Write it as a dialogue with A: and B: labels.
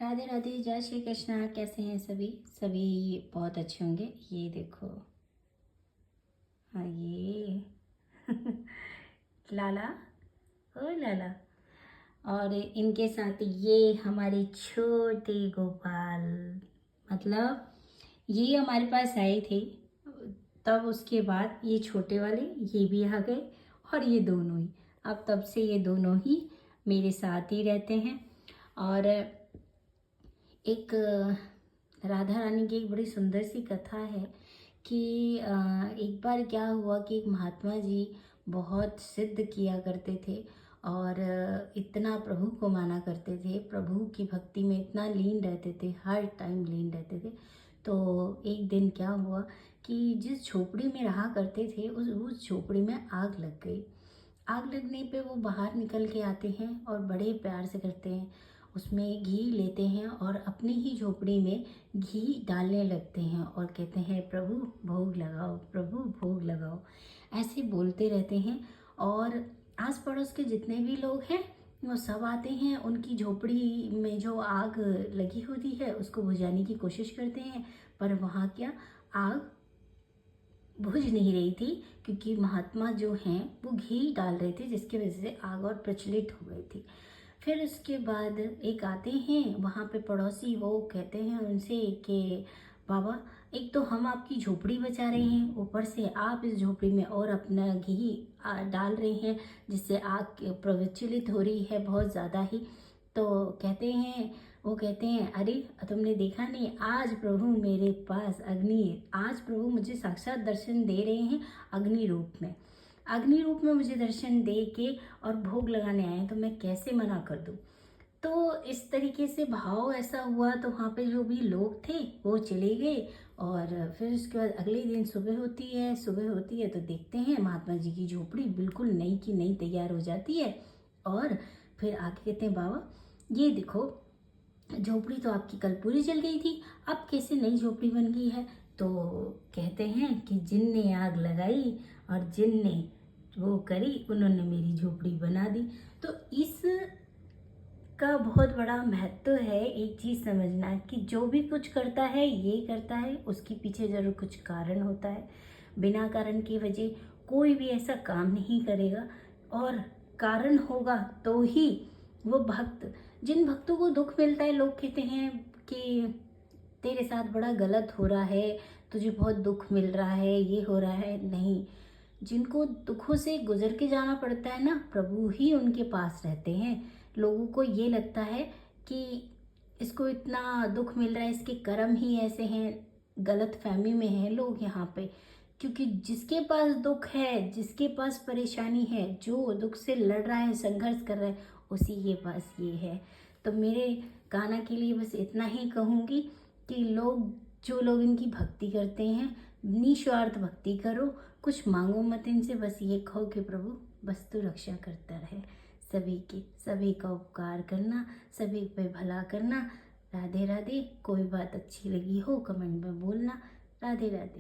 A: राधे राधे, जय श्री कृष्णा। कैसे हैं सभी? सभी बहुत अच्छे होंगे। ये देखो, हाँ ये लाला, ओ लाला। और इनके साथ ये हमारे छोटे गोपाल, मतलब ये हमारे पास आए थे, तब उसके बाद ये छोटे वाले ये भी आ गए और ये दोनों ही। अब तब से ये दोनों ही मेरे साथ ही रहते हैं। और एक राधा रानी की एक बड़ी सुंदर सी कथा है कि एक बार क्या हुआ कि एक महात्मा जी बहुत सिद्ध किया करते थे और इतना प्रभु को माना करते थे, प्रभु की भक्ति में इतना लीन रहते थे, हर टाइम लीन रहते थे। तो एक दिन क्या हुआ कि जिस झोपड़ी में रहा करते थे उस झोपड़ी में आग लग गई। आग लगने पे वो बाहर निकल के आते हैं और बड़े प्यार से करते हैं, उसमें घी लेते हैं और अपनी ही झोपड़ी में घी डालने लगते हैं और कहते हैं प्रभु भोग लगाओ, प्रभु भोग लगाओ, ऐसे बोलते रहते हैं। और आस पड़ोस के जितने भी लोग हैं वो सब आते हैं, उनकी झोपड़ी में जो आग लगी होती है उसको बुझाने की कोशिश करते हैं, पर वहाँ क्या आग बुझ नहीं रही थी, क्योंकि महात्मा जो हैं वो घी डाल रहे थे, जिसकी वजह से आग और प्रचलित हो गई थी। फिर उसके बाद एक आते हैं वहाँ पे पड़ोसी, वो कहते हैं उनसे कि बाबा, एक तो हम आपकी झोपड़ी बचा रहे हैं, ऊपर से आप इस झोपड़ी में और अपना घी डाल रहे हैं, जिससे आग प्रज्वलित हो रही है बहुत ज़्यादा ही। तो कहते हैं, वो कहते हैं अरे तुमने देखा नहीं, आज प्रभु मेरे पास अग्नि, आज प्रभु मुझे साक्षात दर्शन दे रहे हैं अग्नि रूप में, अग्नि रूप में मुझे दर्शन दे के और भोग लगाने आए हैं, तो मैं कैसे मना कर दूं। तो इस तरीके से भाव ऐसा हुआ, तो वहाँ पे जो भी लोग थे वो चले गए। और फिर उसके बाद अगले दिन सुबह होती है, सुबह होती है तो देखते हैं महात्मा जी की झोपड़ी बिल्कुल नई की नई तैयार हो जाती है। और फिर आके कहते हैं बाबा ये देखो, झोपड़ी तो आपकी कल पूरी जल गई थी, अब कैसे नई झोपड़ी बन गई है। तो कहते हैं कि जिन ने आग लगाई और जिन ने वो करी उन्होंने मेरी झोपड़ी बना दी। तो इस का बहुत बड़ा महत्व है एक चीज़ समझना, कि जो भी कुछ करता है ये करता है उसके पीछे ज़रूर कुछ कारण होता है। बिना कारण की वजह कोई भी ऐसा काम नहीं करेगा, और कारण होगा तो ही वो भक्त, जिन भक्तों को दुख मिलता है, लोग कहते हैं कि तेरे साथ बड़ा गलत हो रहा है, तुझे बहुत दुख मिल रहा है, ये हो रहा है, नहीं। जिनको दुखों से गुजर के जाना पड़ता है ना, प्रभु ही उनके पास रहते हैं। लोगों को ये लगता है कि इसको इतना दुख मिल रहा है, इसके कर्म ही ऐसे हैं, गलत फहमी में हैं लोग यहाँ पे। क्योंकि जिसके पास दुख है, जिसके पास परेशानी है, जो दुख से लड़ रहा है, संघर्ष कर रहा है, उसी के पास ये है। तो मेरे गाना के लिए बस इतना ही कहूँगी कि लोग, जो लोग इनकी भक्ति करते हैं, निस्वार्थ भक्ति करो, कुछ मांगो मत इनसे, बस ये कहो कि प्रभु बस तू रक्षा करता रहे सभी की, सभी का उपकार करना, सभी पे भला करना। राधे राधे। कोई बात अच्छी लगी हो कमेंट में बोलना। राधे राधे।